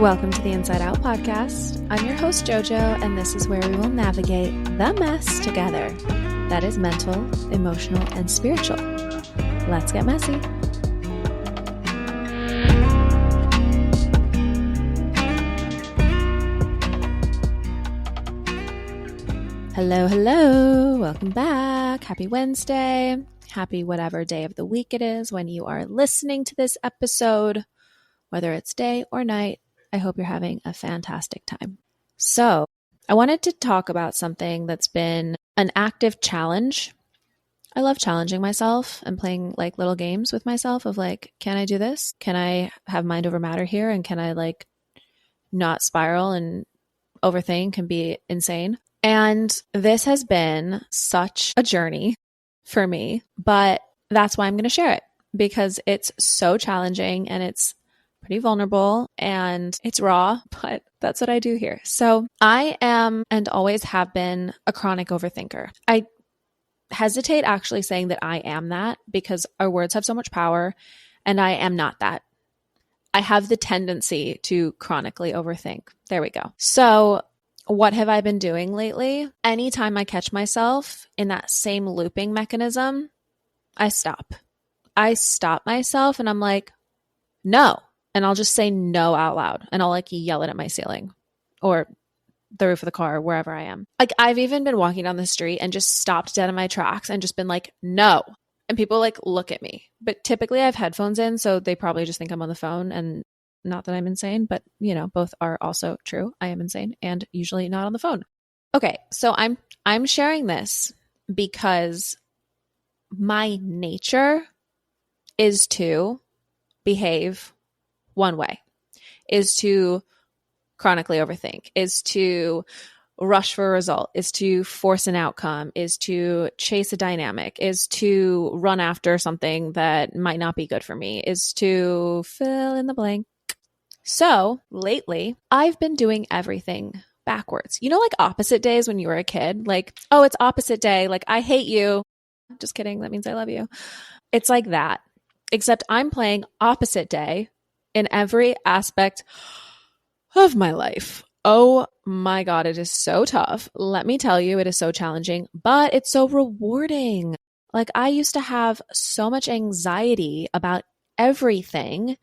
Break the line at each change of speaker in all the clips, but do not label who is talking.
Welcome to the Inside Out podcast. I'm your host, Jojo, and this is where we will navigate the mess together. That is mental, emotional, and spiritual. Let's get messy. Hello, hello. Welcome back. Happy Wednesday. Happy whatever day of the week it is when you are listening to this episode, whether it's day or night. I hope you're having a fantastic time. So I wanted to talk about something that's been an active challenge. I love challenging myself and playing like little games with myself of like, can I do this? Can I have mind over matter here? And can I like not spiral and overthink and be insane? And this has been such a journey for me, but that's why I'm going to share it because it's so challenging and it's pretty vulnerable and it's raw, but that's what I do here. So I am and always have been a chronic overthinker. I hesitate actually saying that I am that because our words have so much power and I am not that. I have the tendency to chronically overthink. There we go. So what have I been doing lately? Anytime I catch myself in that same looping mechanism, I stop. I stop myself and I'm like, no. And I'll just say no out loud and I'll like yell it at my ceiling or the roof of the car or wherever I am. Like I've even been walking down the street and just stopped dead in my tracks and just been like, no. And people like look at me. But typically I have headphones in, so they probably just think I'm on the phone, and not that I'm insane, but you know, both are also true. I am insane and usually not on the phone. Okay, so I'm sharing this because my nature is to behave one way, is to chronically overthink, is to rush for a result, is to force an outcome, is to chase a dynamic, is to run after something that might not be good for me, is to fill in the blank. So lately, I've been doing everything backwards. You know, like opposite days when you were a kid, like, oh, it's opposite day. Like, I hate you. Just kidding. That means I love you. It's like that, except I'm playing opposite day in every aspect of my life. Oh my God, it is so tough. Let me tell you, it is so challenging, but it's so rewarding. Like I used to have so much anxiety about everything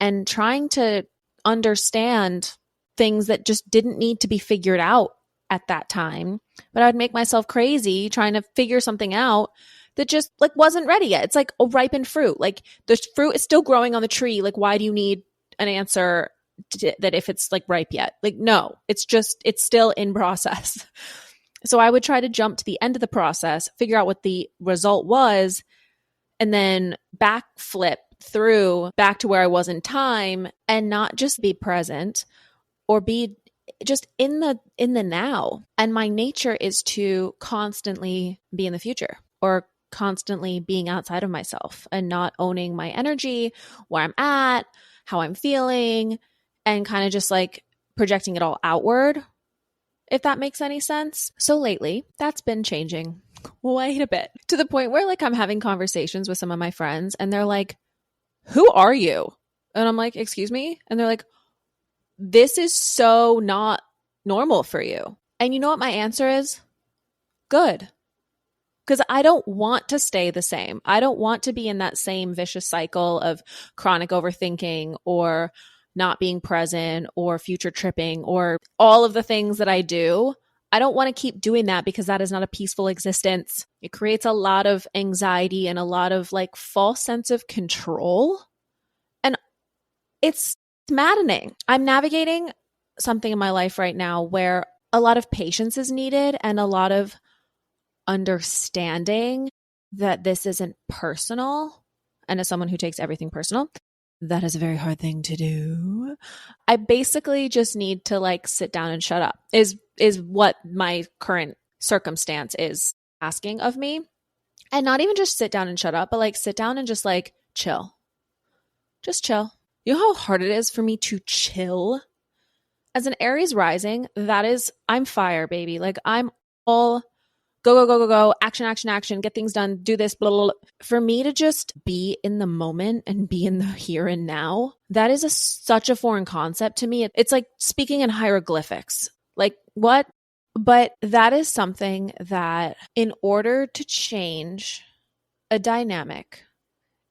and trying to understand things that just didn't need to be figured out at that time. But I'd make myself crazy trying to figure something out that just like wasn't ready yet. It's like a ripened fruit. Like the fruit is still growing on the tree. Like why do you need an answer that if it's like ripe yet? Like no, it's still in process. So I would try to jump to the end of the process, figure out what the result was, and then backflip through back to where I was in time and not just be present or be just in the now. And my nature is to constantly be in the future or constantly being outside of myself and not owning my energy, where I'm at, how I'm feeling, and kind of just like projecting it all outward, if that makes any sense. So lately, that's been changing quite a bit to the point where like I'm having conversations with some of my friends and they're like, who are you? And I'm like, excuse me? And they're like, this is so not normal for you. And you know what my answer is? Good. Because I don't want to stay the same. I don't want to be in that same vicious cycle of chronic overthinking or not being present or future tripping or all of the things that I do. I don't want to keep doing that because that is not a peaceful existence. It creates a lot of anxiety and a lot of like false sense of control. And it's maddening. I'm navigating something in my life right now where a lot of patience is needed and a lot of understanding that this isn't personal. And as someone who takes everything personal, that is a very hard thing to do. I basically just need to like sit down and shut up is what my current circumstance is asking of me. And not even just sit down and shut up, but like sit down and just like chill. Just chill. You know how hard it is for me to chill? As an Aries rising, I'm fire, baby. Like I'm all go, go, go, go, go, action, action, action, get things done, do this, blah, blah, blah. For me to just be in the moment and be in the here and now, that is such a foreign concept to me. It's like speaking in hieroglyphics. Like, what? But that is something that in order to change a dynamic,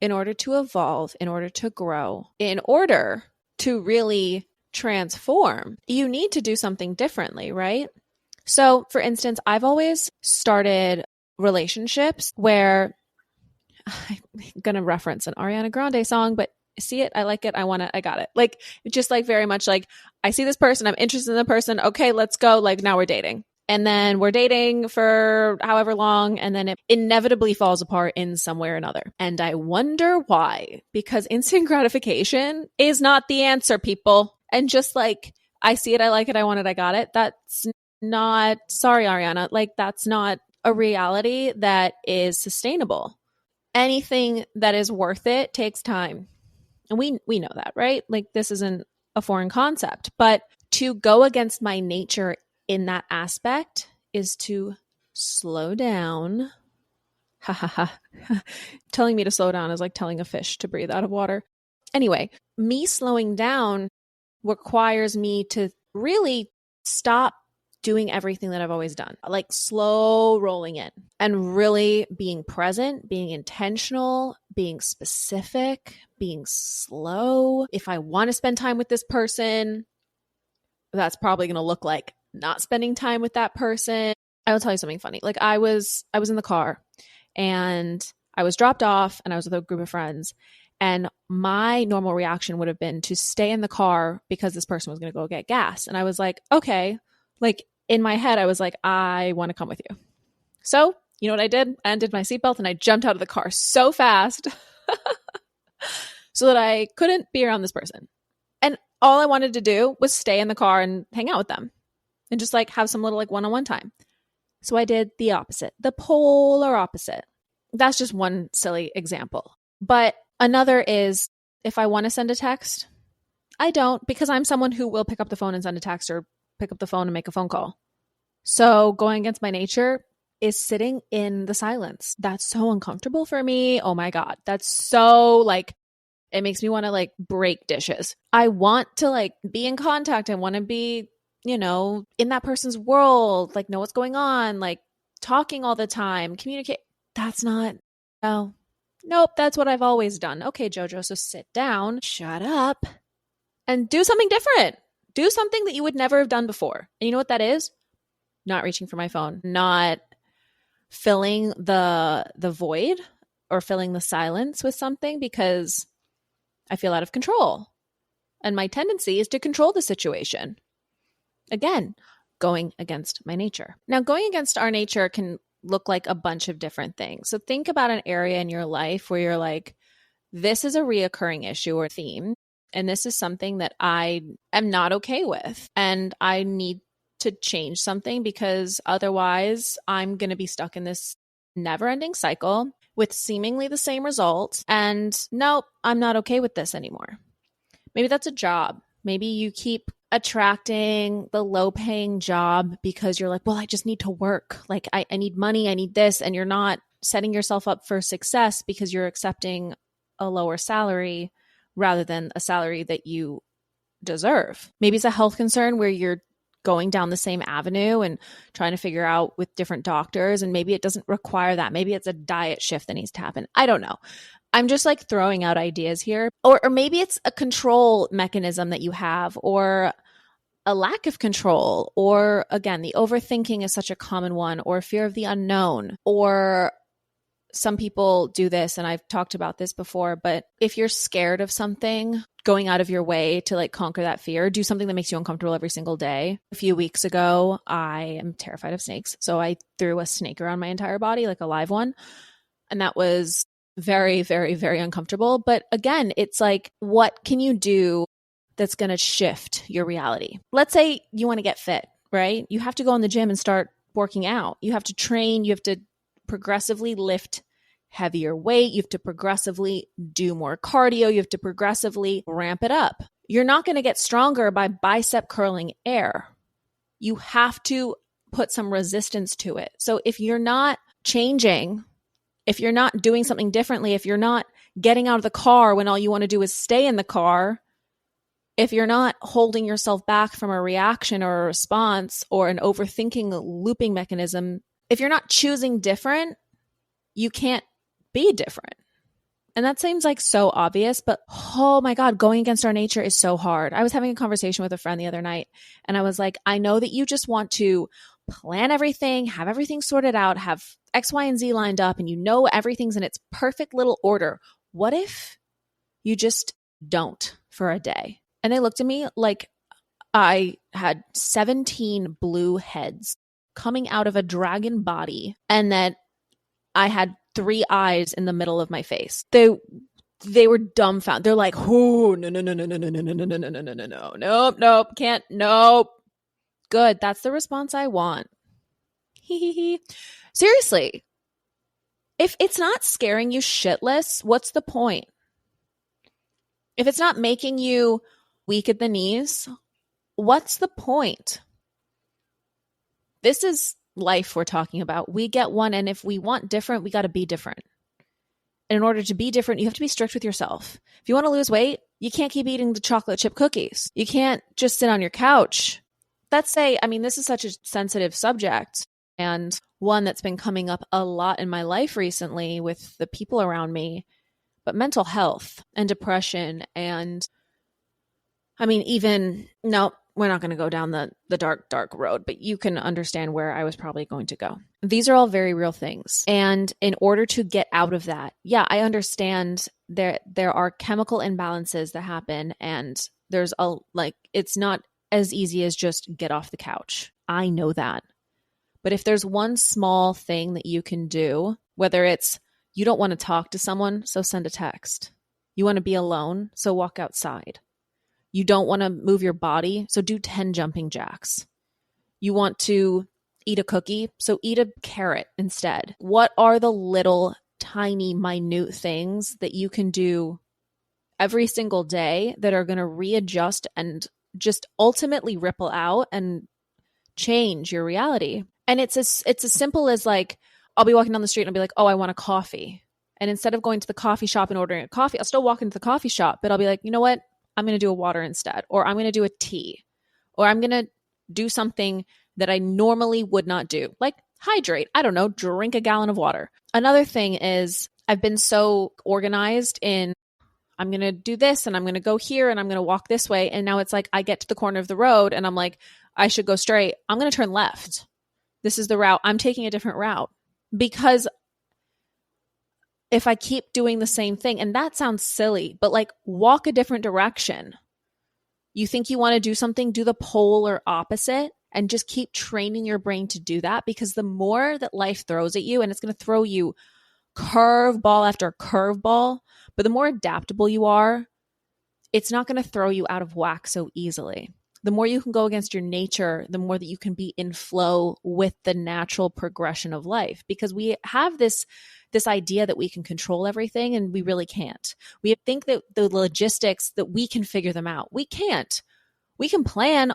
in order to evolve, in order to grow, in order to really transform, you need to do something differently, right? So, for instance, I've always started relationships where I'm going to reference an Ariana Grande song, but see it, I like it, I want it, I got it. Like, just like very much like, I see this person, I'm interested in the person, okay, let's go, like now we're dating. And then we're dating for however long, and then it inevitably falls apart in some way or another. And I wonder why, because instant gratification is not the answer, people. And just like, I see it, I like it, I want it, I got it, that's not, sorry, Ariana, like that's not a reality that is sustainable. Anything that is worth it takes time. And we know that, right? Like this isn't a foreign concept, but to go against my nature in that aspect is to slow down. Ha ha ha. Telling me to slow down is like telling a fish to breathe out of water. Anyway, me slowing down requires me to really stop doing everything that I've always done, like slow rolling in and really being present, being intentional, being specific, being slow. If I want to spend time with this person, that's probably going to look like not spending time with that person. I will tell you something funny. Like I was in the car and I was dropped off and I was with a group of friends, and my normal reaction would have been to stay in the car because this person was going to go get gas. And I was like, okay, like in my head, I was like, I want to come with you. So you know what I did? I undid my seatbelt and I jumped out of the car so fast so that I couldn't be around this person. And all I wanted to do was stay in the car and hang out with them and just like have some little like one-on-one time. So I did the opposite, the polar opposite. That's just one silly example. But another is if I want to send a text, I don't, because I'm someone who will pick up the phone and send a text or pick up the phone and make a phone call. So going against my nature is sitting in the silence. That's so uncomfortable for me. Oh my God. That's so like, it makes me want to like break dishes. I want to like be in contact. I want to be, you know, in that person's world, like know what's going on, like talking all the time, communicate. That's not, no, nope. That's what I've always done. Okay, Jojo. So sit down, shut up, and do something different. Do something that you would never have done before. And you know what that is? Not reaching for my phone, not filling the void or filling the silence with something because I feel out of control. And my tendency is to control the situation. Again, going against my nature. Now, going against our nature can look like a bunch of different things. So think about an area in your life where you're like, this is a reoccurring issue or theme. And this is something that I am not okay with. And I need to change something because otherwise I'm going to be stuck in this never-ending cycle with seemingly the same results. And nope, I'm not okay with this anymore. Maybe that's a job. Maybe you keep attracting the low-paying job because you're like, well, I just need to work. Like I need money, I need this. And you're not setting yourself up for success because you're accepting a lower salary rather than a salary that you deserve. Maybe it's a health concern where you're going down the same avenue and trying to figure out with different doctors, and maybe it doesn't require that. Maybe it's a diet shift that needs to happen. I don't know. I'm just like throwing out ideas here. Or maybe it's a control mechanism that you have, or a lack of control, or again, the overthinking is such a common one, or fear of the unknown, or some people do this, and I've talked about this before, but if you're scared of something, going out of your way to like conquer that fear, do something that makes you uncomfortable every single day. A few weeks ago, I am terrified of snakes. So I threw a snake around my entire body, like a live one. And that was very, very, very uncomfortable. But again, it's like, what can you do that's going to shift your reality? Let's say you want to get fit, right? You have to go in the gym and start working out. You have to train. You have to progressively lift heavier weight. You have to progressively do more cardio. You have to progressively ramp it up. You're not going to get stronger by bicep curling air. You have to put some resistance to it. So if you're not changing, if you're not doing something differently, if you're not getting out of the car when all you want to do is stay in the car, if you're not holding yourself back from a reaction or a response or an overthinking looping mechanism, if you're not choosing different, you can't be different. And that seems like so obvious, but oh my God, going against our nature is so hard. I was having a conversation with a friend the other night, and I was like, I know that you just want to plan everything, have everything sorted out, have X, Y, and Z lined up, and you know everything's in its perfect little order. What if you just don't for a day? And they looked at me like I had 17 blue heads coming out of a dragon body, and that I had 3 eyes in the middle of my face. They were dumbfounded. They're like, "Oh, no, no, no, no, no, no, no, no, no, no, no, no, no, no, nope, nope, can't, nope." Good, that's the response I want. Seriously, if it's not scaring you shitless, what's the point? If it's not making you weak at the knees, what's the point? This is life we're talking about. We get one, and if we want different, we got to be different. And in order to be different, you have to be strict with yourself. If you want to lose weight, you can't keep eating the chocolate chip cookies. You can't just sit on your couch. This is such a sensitive subject, and one that's been coming up a lot in my life recently with the people around me, but mental health and depression and we're not going to go down the dark, dark road, but you can understand where I was probably going to go. These are all very real things. And in order to get out of that, yeah, I understand there are chemical imbalances that happen, and it's not as easy as just get off the couch. I know that. But if there's one small thing that you can do, whether it's you don't want to talk to someone, so send a text. You want to be alone, so walk outside. You don't want to move your body, so do 10 jumping jacks. You want to eat a cookie, so eat a carrot instead. What are the little, tiny, minute things that you can do every single day that are going to readjust and just ultimately ripple out and change your reality? And it's as simple as like, I'll be walking down the street and I'll be like, oh, I want a coffee. And instead of going to the coffee shop and ordering a coffee, I'll still walk into the coffee shop, but I'll be like, you know what? I'm going to do a water instead, or I'm going to do a tea, or I'm going to do something that I normally would not do, like hydrate. I don't know, drink a gallon of water. Another thing is I've been so organized in I'm going to do this and I'm going to go here and I'm going to walk this way. And now it's like I get to the corner of the road and I'm like, I should go straight. I'm going to turn left. This is the route. I'm taking a different route because if I keep doing the same thing, and that sounds silly, but like walk a different direction. You think you want to do something, do the polar opposite and just keep training your brain to do that, because the more that life throws at you, and it's going to throw you curveball after curveball, but the more adaptable you are, it's not going to throw you out of whack so easily. The more you can go against your nature, the more that you can be in flow with the natural progression of life, because we have this idea that we can control everything, and we really can't. We think that the logistics, that we can figure them out. We can't. We can plan,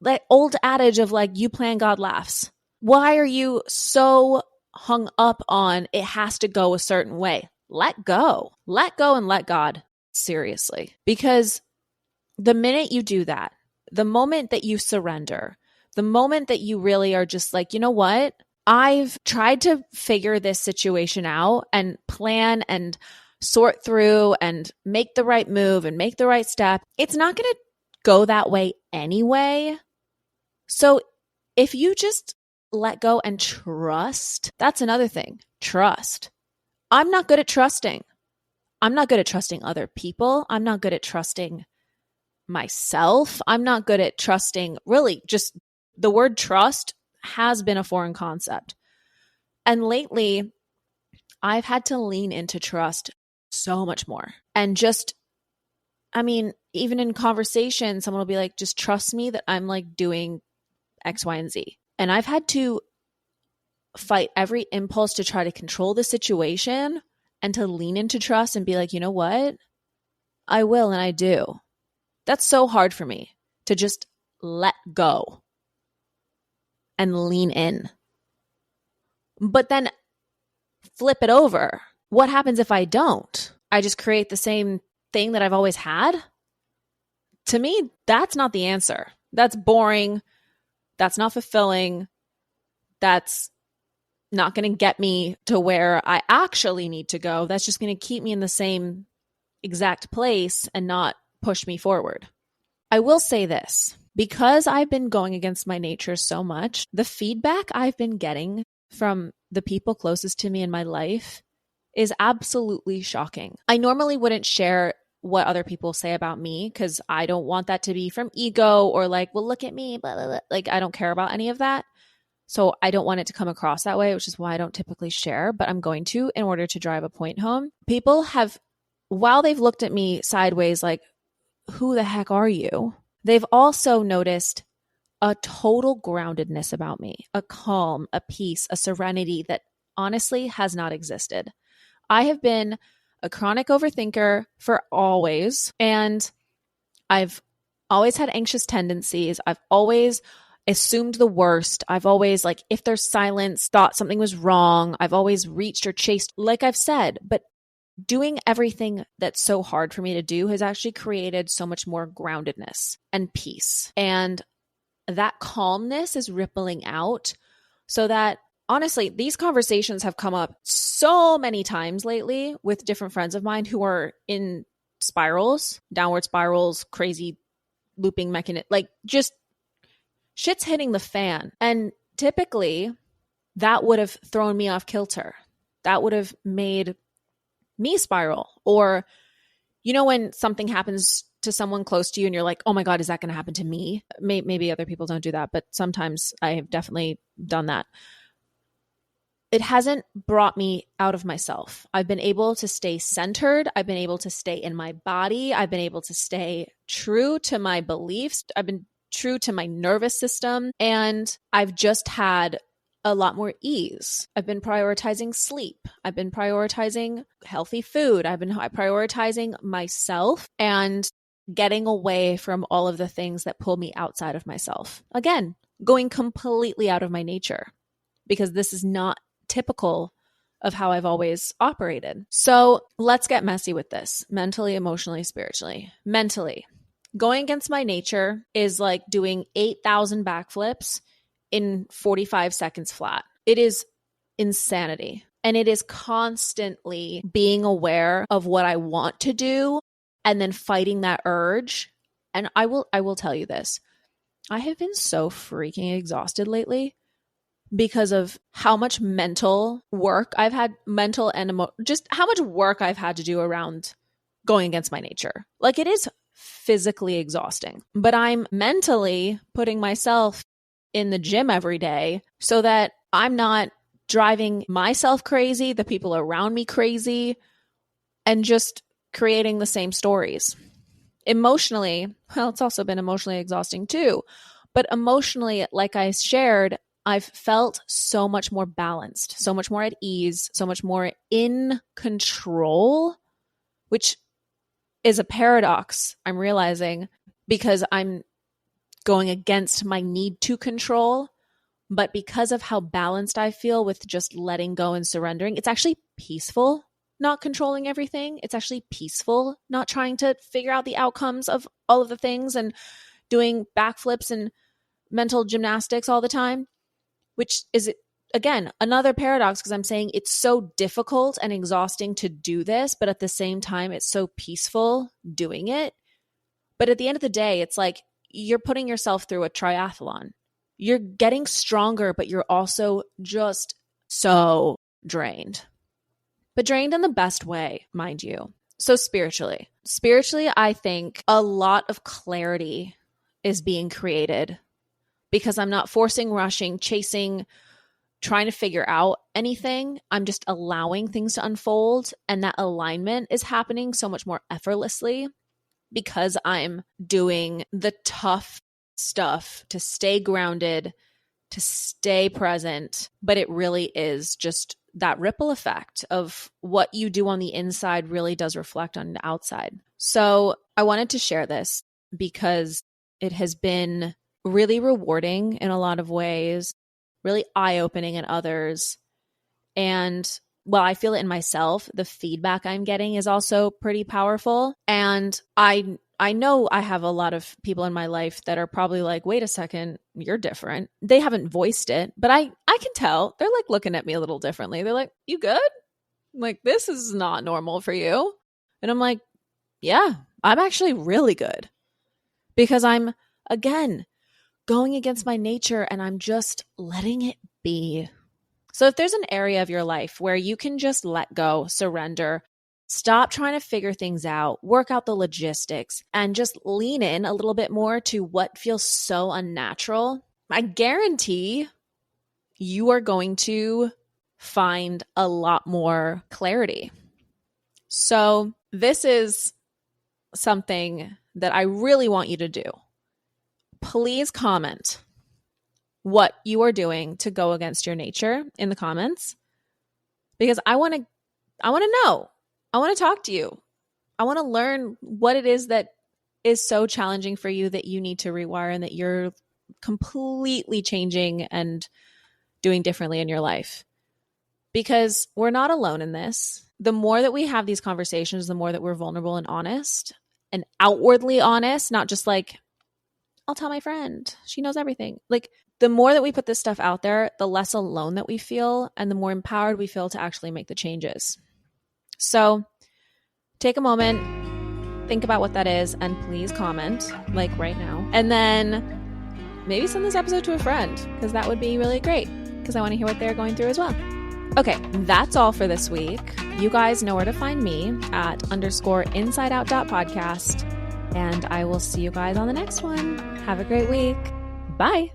that old adage of like, you plan, God laughs. Why are you so hung up on it has to go a certain way? Let go and let God, seriously. Because the minute you do that, the moment that you surrender, the moment that you really are just like, you know what? I've tried to figure this situation out and plan and sort through and make the right move and make the right step. It's not going to go that way anyway. So if you just let go and trust, that's another thing. Trust. I'm not good at trusting. I'm not good at trusting other people. I'm not good at trusting myself. I'm not good at trusting, really, just the word trust has been a foreign concept. And lately, I've had to lean into trust so much more. And even in conversation, someone will be like, just trust me that I'm like doing X, Y, and Z. And I've had to fight every impulse to try to control the situation and to lean into trust and be like, you know what? I will and I do. That's so hard for me to just let go. and lean in. But then flip it over. What happens if I don't? I just create the same thing that I've always had? To me, that's not the answer. That's boring. That's not fulfilling. That's not going to get me to where I actually need to go. That's just going to keep me in the same exact place and not push me forward. I will say this, because I've been going against my nature so much, the feedback I've been getting from the people closest to me in my life is absolutely shocking. I normally wouldn't share what other people say about me because I don't want that to be from ego or like, well, look at me, blah, blah, blah. Like, I don't care about any of that. So I don't want it to come across that way, which is why I don't typically share, but I'm going to in order to drive a point home. People have, while they've looked at me sideways, like, who the heck are you? They've also noticed a total groundedness about me, a calm, a peace, a serenity that honestly has not existed. I have been a chronic overthinker for always, and I've always had anxious tendencies. I've always assumed the worst. I've always, like, if there's silence, thought something was wrong. I've always reached or chased, like I've said, but doing everything that's so hard for me to do has actually created so much more groundedness and peace. And that calmness is rippling out so that honestly, these conversations have come up so many times lately with different friends of mine who are in spirals, downward spirals, crazy looping mechanism, like just shit's hitting the fan. And typically that would have thrown me off kilter. That would have made me spiral. Or, you know, when something happens to someone close to you and you're like, oh my God, is that going to happen to me? Maybe other people don't do that, but sometimes I have definitely done that. It hasn't brought me out of myself. I've been able to stay centered. I've been able to stay in my body. I've been able to stay true to my beliefs. I've been true to my nervous system. And I've just had a lot more ease. I've been prioritizing sleep. I've been prioritizing healthy food. I've been prioritizing myself and getting away from all of the things that pull me outside of myself. Again, going completely out of my nature, because this is not typical of how I've always operated. So let's get messy with this, mentally, emotionally, spiritually. Mentally, going against my nature is like doing 8,000 backflips in 45 seconds flat. It is insanity. And it is constantly being aware of what I want to do and then fighting that urge. And I will tell you this. I have been so freaking exhausted lately because of how much mental work I've had, mental and just how much work I've had to do around going against my nature. Like, it is physically exhausting, but I'm mentally putting myself in the gym every day so that I'm not driving myself crazy, the people around me crazy, and just creating the same stories. Emotionally, well, it's also been emotionally exhausting too. But emotionally, like I shared, I've felt so much more balanced, so much more at ease, so much more in control, which is a paradox, I'm realizing, because I'm going against my need to control. But because of how balanced I feel with just letting go and surrendering, it's actually peaceful not controlling everything. It's actually peaceful not trying to figure out the outcomes of all of the things and doing backflips and mental gymnastics all the time, which is, again, another paradox, because I'm saying it's so difficult and exhausting to do this, but at the same time, it's so peaceful doing it. But at the end of the day, it's like you're putting yourself through a triathlon. You're getting stronger, but you're also just so drained. But drained in the best way, mind you. So spiritually, I think a lot of clarity is being created because I'm not forcing, rushing, chasing, trying to figure out anything. I'm just allowing things to unfold. And that alignment is happening so much more effortlessly because I'm doing the tough stuff to stay grounded, to stay present. But it really is just that ripple effect of what you do on the inside really does reflect on the outside. So I wanted to share this because it has been really rewarding in a lot of ways really eye-opening in others. And while I feel it in myself, the feedback I'm getting is also pretty powerful. And I know I have a lot of people in my life that are probably like, wait a second, you're different. They haven't voiced it, but I can tell. They're like looking at me a little differently. They're like, you good? I'm like, this is not normal for you. And I'm like, yeah, I'm actually really good. Because I'm, again, going against my nature and I'm just letting it be. So if there's an area of your life where you can just let go, surrender, stop trying to figure things out, work out the logistics, and just lean in a little bit more to what feels so unnatural, I guarantee you are going to find a lot more clarity. So this is something that I really want you to do. Please comment what you are doing to go against your nature in the comments, because I want to know. I want to talk to you. I want to learn what it is that is so challenging for you that you need to rewire and that you're completely changing and doing differently in your life. Because we're not alone in this. The more that we have these conversations, the more that we're vulnerable and honest and outwardly honest, not just like, I'll tell my friend, she knows everything. Like, the more that we put this stuff out there, the less alone that we feel and the more empowered we feel to actually make the changes. So take a moment, think about what that is, and please comment, like right now. And then maybe send this episode to a friend, because that would be really great, because I want to hear what they're going through as well. Okay, that's all for this week. You guys know where to find me at _insideout.podcast. And I will see you guys on the next one. Have a great week. Bye.